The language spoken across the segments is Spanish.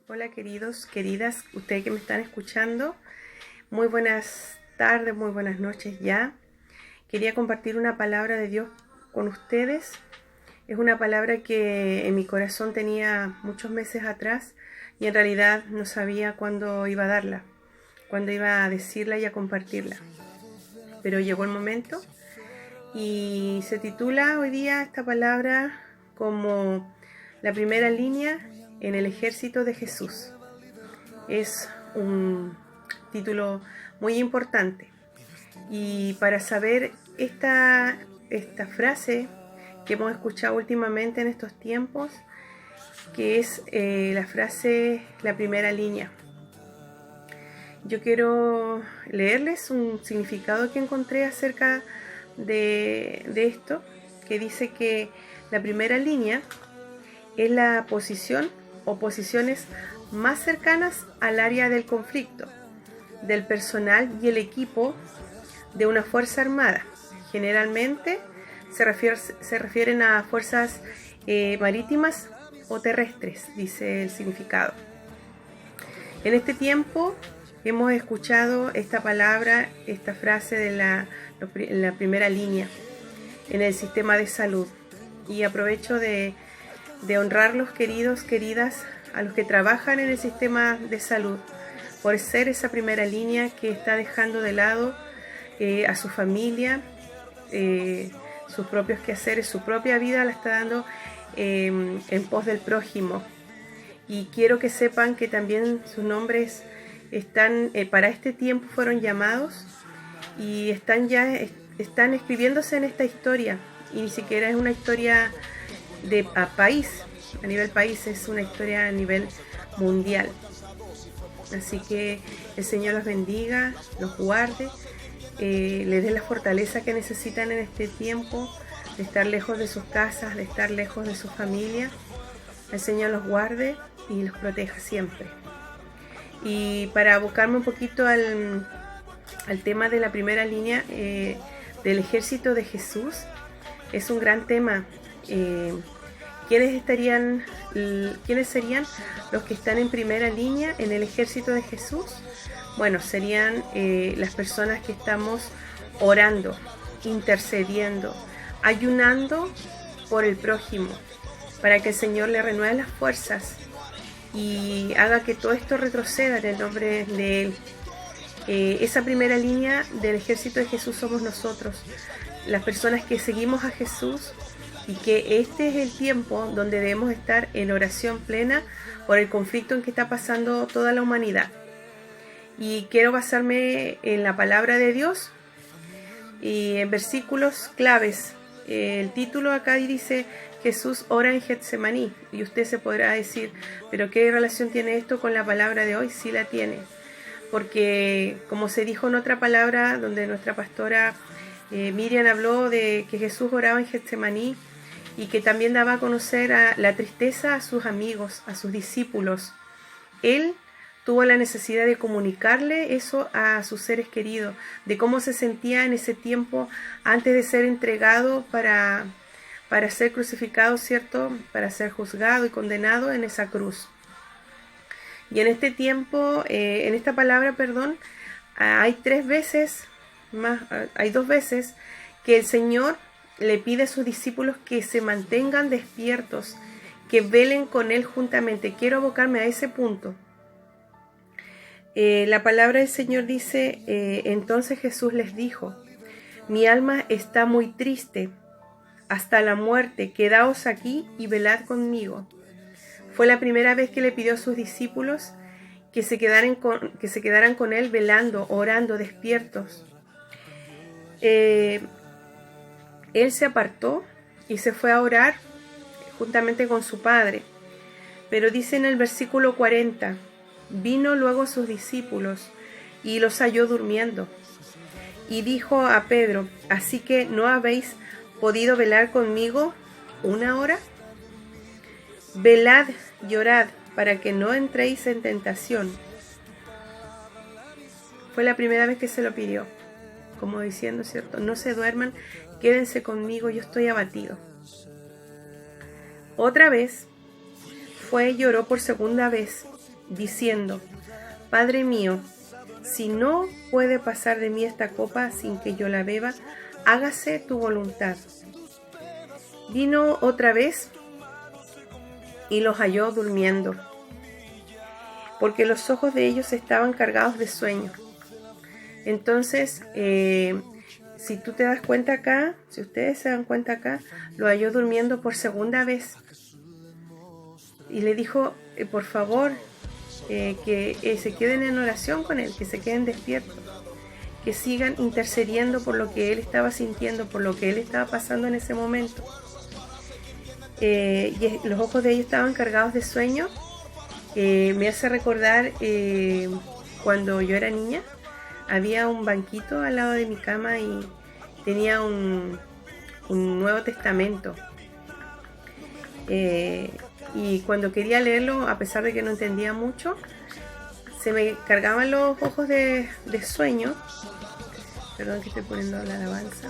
Hola queridos, queridas, ustedes que me están escuchando, muy buenas tardes, muy buenas noches ya. Quería compartir una palabra de Dios con ustedes. Es una palabra que en mi corazón tenía muchos meses atrás y en realidad no sabía cuándo iba a darla, cuándo iba a decirla y a compartirla. Pero llegó el momento y se titula hoy día esta palabra como la primera línea en el ejército de Jesús. Es un título muy importante y para saber esta frase que hemos escuchado últimamente en estos tiempos, que es la frase la primera línea. Yo quiero leerles un significado que encontré acerca de esto, que dice que la primera línea es la posición o posiciones más cercanas al área del conflicto, del personal y el equipo de una fuerza armada. Generalmente se refieren a fuerzas marítimas o terrestres, dice el significado. En este tiempo hemos escuchado esta palabra, esta frase de la primera línea en el sistema de salud, y aprovecho de honrarlos, queridos, queridas, a los que trabajan en el sistema de salud, por ser esa primera línea que está dejando de lado a su familia, sus propios quehaceres, su propia vida la está dando en pos del prójimo. Y quiero que sepan que también sus nombres están para este tiempo fueron llamados y están escribiéndose en esta historia, y ni siquiera es una historia a nivel país, es una historia a nivel mundial. Así que el Señor los bendiga, los guarde, les dé la fortaleza que necesitan en este tiempo de estar lejos de sus casas, de estar lejos de su familia. El Señor los guarde y los proteja siempre. Y para abocarme un poquito al tema de la primera línea del ejército de Jesús, es un gran tema. ¿Quiénes serían los que están en primera línea en el ejército de Jesús? Bueno, serían las personas que estamos orando, intercediendo, ayunando por el prójimo, para que el Señor le renueve las fuerzas y haga que todo esto retroceda en el nombre de Él. Esa primera línea del ejército de Jesús somos nosotros, las personas que seguimos a Jesús, y que este es el tiempo donde debemos estar en oración plena por el conflicto en que está pasando toda la humanidad. Y quiero basarme en la palabra de Dios y en versículos claves. El título acá dice: Jesús ora en Getsemaní, y usted se podrá decir, ¿pero qué relación tiene esto con la palabra de hoy? Sí la tiene, porque como se dijo en otra palabra donde nuestra pastora Miriam habló de que Jesús oraba en Getsemaní, y que también daba a conocer la tristeza a sus amigos, a sus discípulos. Él tuvo la necesidad de comunicarle eso a sus seres queridos, de cómo se sentía en ese tiempo antes de ser entregado para ser crucificado, ¿cierto? Para ser juzgado y condenado en esa cruz. Y en este tiempo, en esta palabra, hay dos veces que el Señor le pide a sus discípulos que se mantengan despiertos, que velen con Él juntamente. Quiero abocarme a ese punto. La palabra del Señor dice, entonces Jesús les dijo: mi alma está muy triste hasta la muerte, quedaos aquí y velad conmigo. Fue la primera vez que le pidió a sus discípulos que se quedaran con Él velando, orando, despiertos. Él se apartó y se fue a orar juntamente con su Padre. Pero dice en el versículo 40, vino luego a sus discípulos y los halló durmiendo. Y dijo a Pedro: ¿así que no habéis podido velar conmigo una hora? Velad y orad para que no entréis en tentación. Fue la primera vez que se lo pidió, como diciendo, ¿cierto? No se duerman, quédense conmigo, yo estoy abatido. Otra vez fue y lloró por segunda vez diciendo: Padre mío, si no puede pasar de mí esta copa sin que yo la beba, hágase tu voluntad. Vino otra vez y los halló durmiendo, porque los ojos de ellos estaban cargados de sueño. Entonces, si tú te das cuenta acá, si ustedes se dan cuenta acá, lo halló durmiendo por segunda vez. Y le dijo, por favor, que se queden en oración con él, que se queden despiertos, que sigan intercediendo por lo que él estaba sintiendo, por lo que él estaba pasando en ese momento. Y los ojos de ellos estaban cargados de sueño. Me hace recordar cuando yo era niña, había un banquito al lado de mi cama y tenía un Nuevo Testamento. Y cuando quería leerlo, a pesar de que no entendía mucho, se me cargaban los ojos de sueño. Perdón que estoy poniendo la alabanza.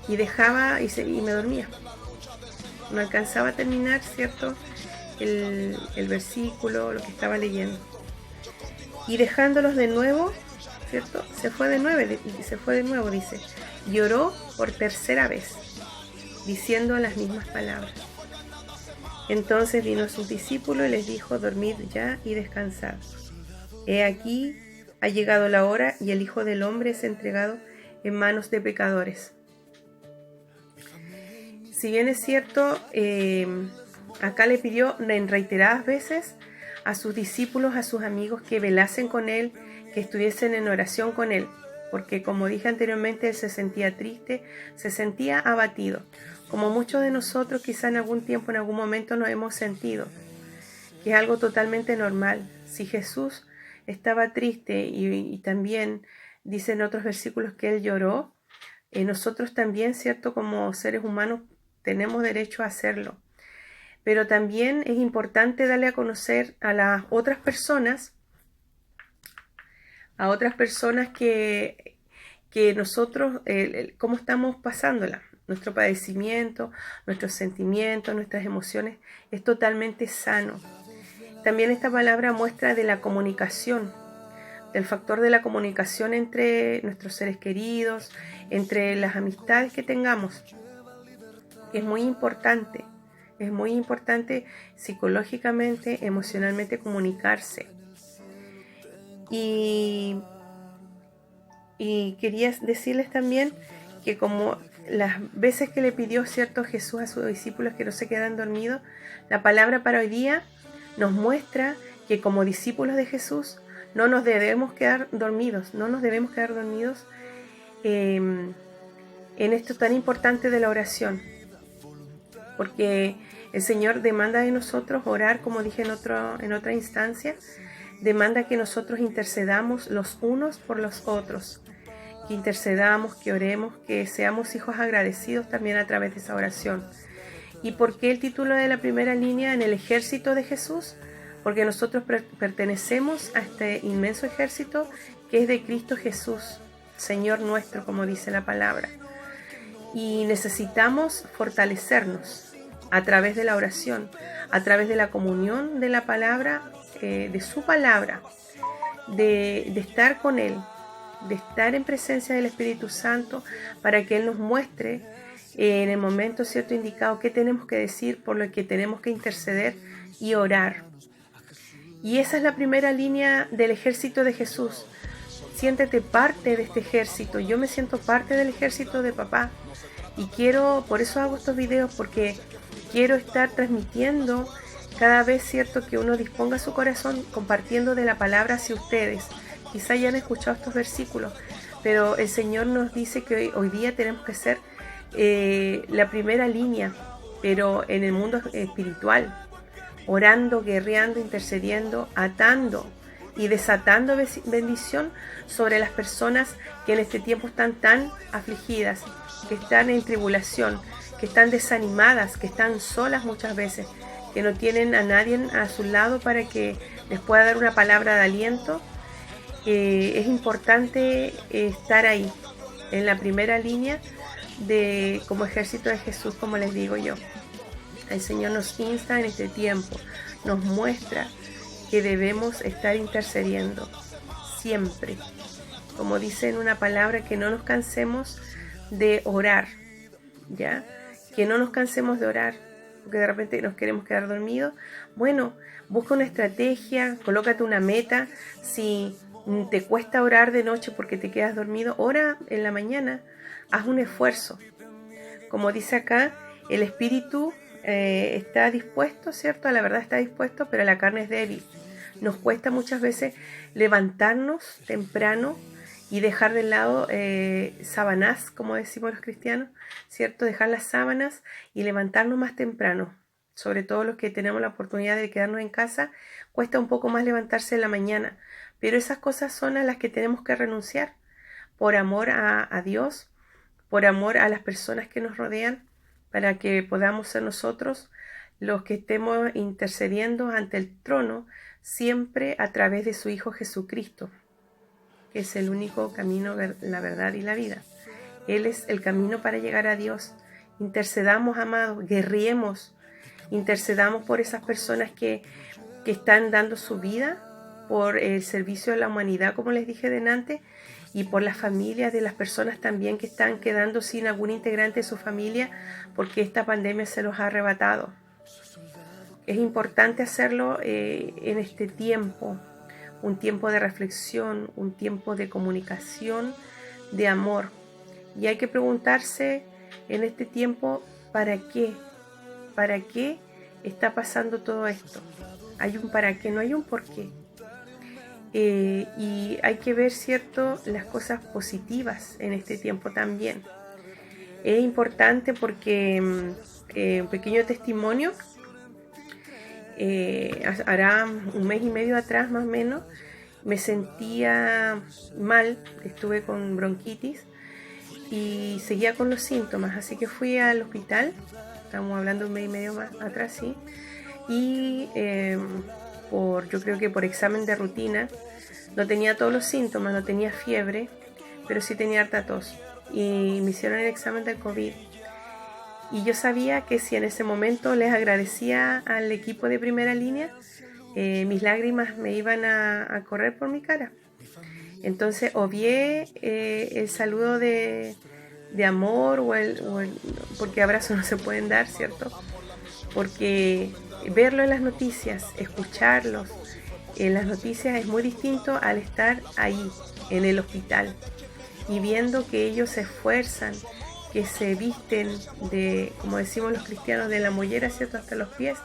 Y dejaba y me dormía. No alcanzaba a terminar, ¿cierto? El versículo, lo que estaba leyendo. Y dejándolos de nuevo, ¿cierto? Se fue de nuevo, dice. Lloró por tercera vez, diciendo las mismas palabras. Entonces vino sus discípulos y les dijo: dormid ya y descansad. He aquí, ha llegado la hora y el Hijo del Hombre es entregado en manos de pecadores. Si bien es cierto, acá le pidió en reiteradas veces a sus discípulos, a sus amigos, que velasen con él, que estuviesen en oración con él, porque como dije anteriormente, él se sentía triste, se sentía abatido, como muchos de nosotros quizá en algún tiempo, en algún momento nos hemos sentido, que es algo totalmente normal. Si Jesús estaba triste y también dice en otros versículos que él lloró, nosotros también, ¿cierto? Como seres humanos tenemos derecho a hacerlo. Pero también es importante darle a conocer a las otras personas, que nosotros, cómo estamos pasándola. Nuestro padecimiento, nuestros sentimientos, nuestras emociones es totalmente sano. También esta palabra muestra de la comunicación, del factor de la comunicación entre nuestros seres queridos, entre las amistades que tengamos. Es muy importante psicológicamente, emocionalmente comunicarse. Y quería decirles también que como las veces que le pidió, ¿cierto?, Jesús a sus discípulos que no se quedan dormidos, la palabra para hoy día nos muestra que como discípulos de Jesús no nos debemos quedar dormidos, en esto tan importante de la oración, porque el Señor demanda de nosotros orar, como dije en otra instancia, demanda que nosotros intercedamos los unos por los otros, que intercedamos, que oremos, que seamos hijos agradecidos también a través de esa oración. ¿Y por qué el título de la primera línea? En el ejército de Jesús, porque nosotros pertenecemos a este inmenso ejército que es de Cristo Jesús, Señor nuestro, como dice la palabra. Y necesitamos fortalecernos a través de la oración, a través de la comunión de la palabra, de su palabra, de estar con Él, de estar en presencia del Espíritu Santo, para que Él nos muestre en el momento cierto indicado qué tenemos que decir, por lo que tenemos que interceder y orar. Y esa es la primera línea del ejército de Jesús. Siéntete parte de este ejército. Yo me siento parte del ejército de papá. Y por eso hago estos videos, porque quiero estar transmitiendo cada vez, ¿cierto?, que uno disponga su corazón, compartiendo de la palabra hacia ustedes. Quizá ya han escuchado estos versículos, pero el Señor nos dice que hoy día tenemos que ser la primera línea, pero en el mundo espiritual, orando, guerreando, intercediendo, atando y desatando bendición sobre las personas que en este tiempo están tan afligidas, que están en tribulación, que están desanimadas, que están solas muchas veces, que no tienen a nadie a su lado para que les pueda dar una palabra de aliento. Es importante estar ahí, en la primera línea como ejército de Jesús, como les digo yo. El Señor nos insta en este tiempo, nos muestra que debemos estar intercediendo siempre. Como dice en una palabra, que no nos cansemos de orar, ¿ya? Que no nos cansemos de orar, porque de repente nos queremos quedar dormidos. Bueno, busca una estrategia, colócate una meta. Si te cuesta orar de noche porque te quedas dormido, ora en la mañana, haz un esfuerzo. Como dice acá, el espíritu está dispuesto, ¿cierto? A la verdad está dispuesto, pero la carne es débil. Nos cuesta muchas veces levantarnos temprano y dejar de lado sábanas, como decimos los cristianos, ¿cierto? Dejar las sábanas y levantarnos más temprano. Sobre todo los que tenemos la oportunidad de quedarnos en casa, cuesta un poco más levantarse en la mañana. Pero esas cosas son a las que tenemos que renunciar por amor a Dios, por amor a las personas que nos rodean, para que podamos ser nosotros los que estemos intercediendo ante el trono, siempre a través de su Hijo Jesucristo, que es el único camino, la verdad y la vida. Él es el camino para llegar a Dios. Intercedamos, amados, guerriemos, intercedamos por esas personas que están dando su vida por el servicio a la humanidad, como les dije delante, y por las familias de las personas también que están quedando sin algún integrante de su familia porque esta pandemia se los ha arrebatado. Es importante hacerlo en este tiempo, un tiempo de reflexión, un tiempo de comunicación, de amor. Y hay que preguntarse en este tiempo, ¿para qué? ¿Para qué está pasando todo esto? Hay un para qué, no hay un por qué. Y hay que ver, ¿cierto?, las cosas positivas en este tiempo también. Es importante porque un pequeño testimonio, hará un mes y medio atrás más o menos, me sentía mal, estuve con bronquitis y seguía con los síntomas, así que fui al hospital, estamos hablando un mes y medio más atrás, sí, y yo creo que por examen de rutina, no tenía todos los síntomas, no tenía fiebre, pero sí tenía harta tos. Y me hicieron el examen del COVID. Y yo sabía que si en ese momento les agradecía al equipo de primera línea, mis lágrimas me iban a correr por mi cara. Entonces obvié el saludo de amor porque abrazos no se pueden dar, ¿cierto? Porque verlo en las noticias, escucharlos en las noticias es muy distinto al estar ahí, en el hospital, y viendo que ellos se esfuerzan, que se visten de, como decimos los cristianos, de la mollera, ¿cierto?, hasta los pies,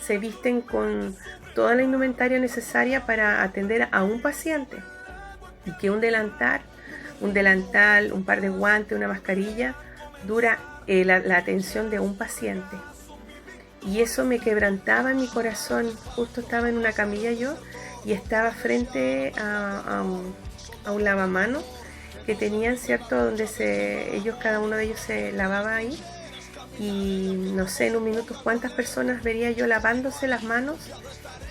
se visten con toda la indumentaria necesaria para atender a un paciente, y que un delantal, un par de guantes, una mascarilla, dura la atención de un paciente. Y eso me quebrantaba en mi corazón. Justo estaba en una camilla yo y estaba frente a un lavamanos que tenían, ¿cierto?, donde cada uno de ellos se lavaba ahí. Y no sé, en un minuto cuántas personas vería yo lavándose las manos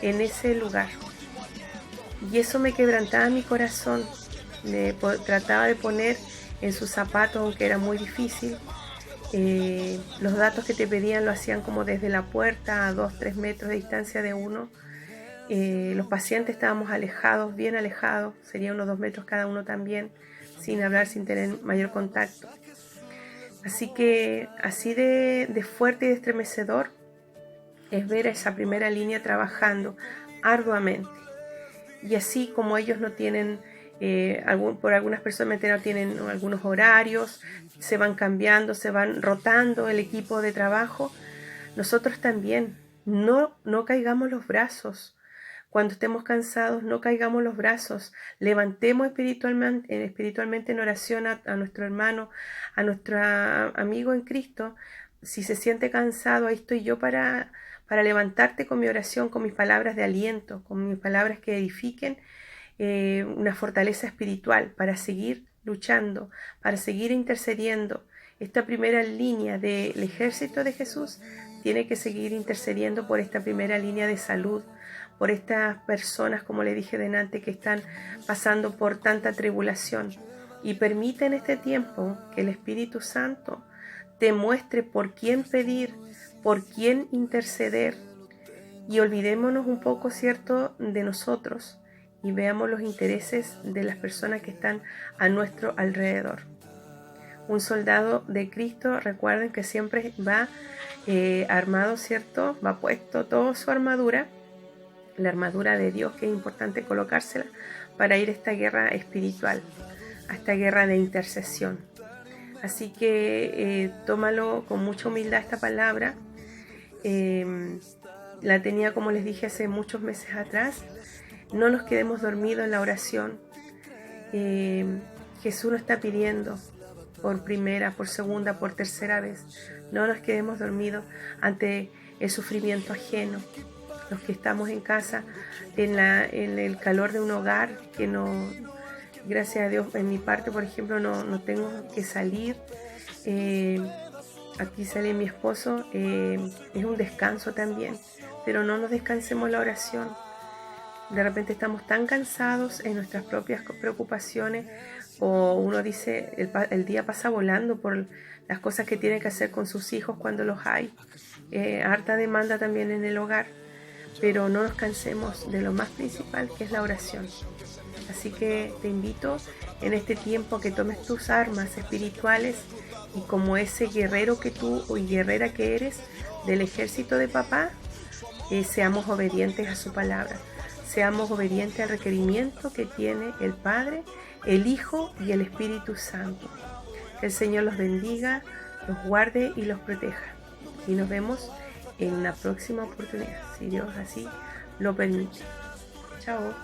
en ese lugar. Y eso me quebrantaba mi corazón. Trataba de poner en sus zapatos, aunque era muy difícil. Los datos que te pedían lo hacían como desde la puerta a 2-3 metros de distancia de uno. Los pacientes estábamos alejados, bien alejados, serían unos 2 metros cada uno también, sin hablar, sin tener mayor contacto. Así que así de fuerte y de estremecedor es ver a esa primera línea trabajando arduamente. Y así como ellos no tienen, por algunas personas no tienen algunos horarios, se van cambiando, se van rotando el equipo de trabajo, nosotros también no caigamos los brazos. Cuando estemos cansados, no caigamos los brazos, levantemos espiritualmente en oración a nuestro hermano, a nuestro amigo en Cristo. Si se siente cansado, ahí estoy yo para levantarte con mi oración, con mis palabras de aliento, con mis palabras que edifiquen, una fortaleza espiritual para seguir luchando, para seguir intercediendo. Esta primera línea del ejército de Jesús tiene que seguir intercediendo por esta primera línea de salud, por estas personas, como le dije delante, que están pasando por tanta tribulación. Y permite en este tiempo que el Espíritu Santo te muestre por quién pedir, por quién interceder y olvidémonos un poco, ¿cierto?, de nosotros y veamos los intereses de las personas que están a nuestro alrededor. Un soldado de Cristo, recuerden que siempre va armado, ¿cierto? Va puesto toda su armadura, la armadura de Dios, que es importante colocársela para ir a esta guerra espiritual, a esta guerra de intercesión. Así que tómalo con mucha humildad esta palabra. La tenía, como les dije, hace muchos meses atrás. No nos quedemos dormidos en la oración. Jesús nos está pidiendo por primera, por segunda, por tercera vez. No nos quedemos dormidos ante el sufrimiento ajeno. Los que estamos en casa, en el calor de un hogar, que no, gracias a Dios, en mi parte, por ejemplo, no tengo que salir. Aquí sale mi esposo, es un descanso también, pero no nos descansemos la oración. De repente estamos tan cansados en nuestras propias preocupaciones, o uno dice, el día pasa volando por las cosas que tiene que hacer con sus hijos cuando los hay. Harta demanda también en el hogar, pero no nos cansemos de lo más principal, que es la oración. Así que te invito en este tiempo que tomes tus armas espirituales y como ese guerrero que tú y guerrera que eres del ejército de papá, seamos obedientes a su palabra. Seamos obedientes al requerimiento que tiene el Padre, el Hijo y el Espíritu Santo. Que el Señor los bendiga, los guarde y los proteja. Y nos vemos en una próxima oportunidad, si Dios así lo permite. Chao.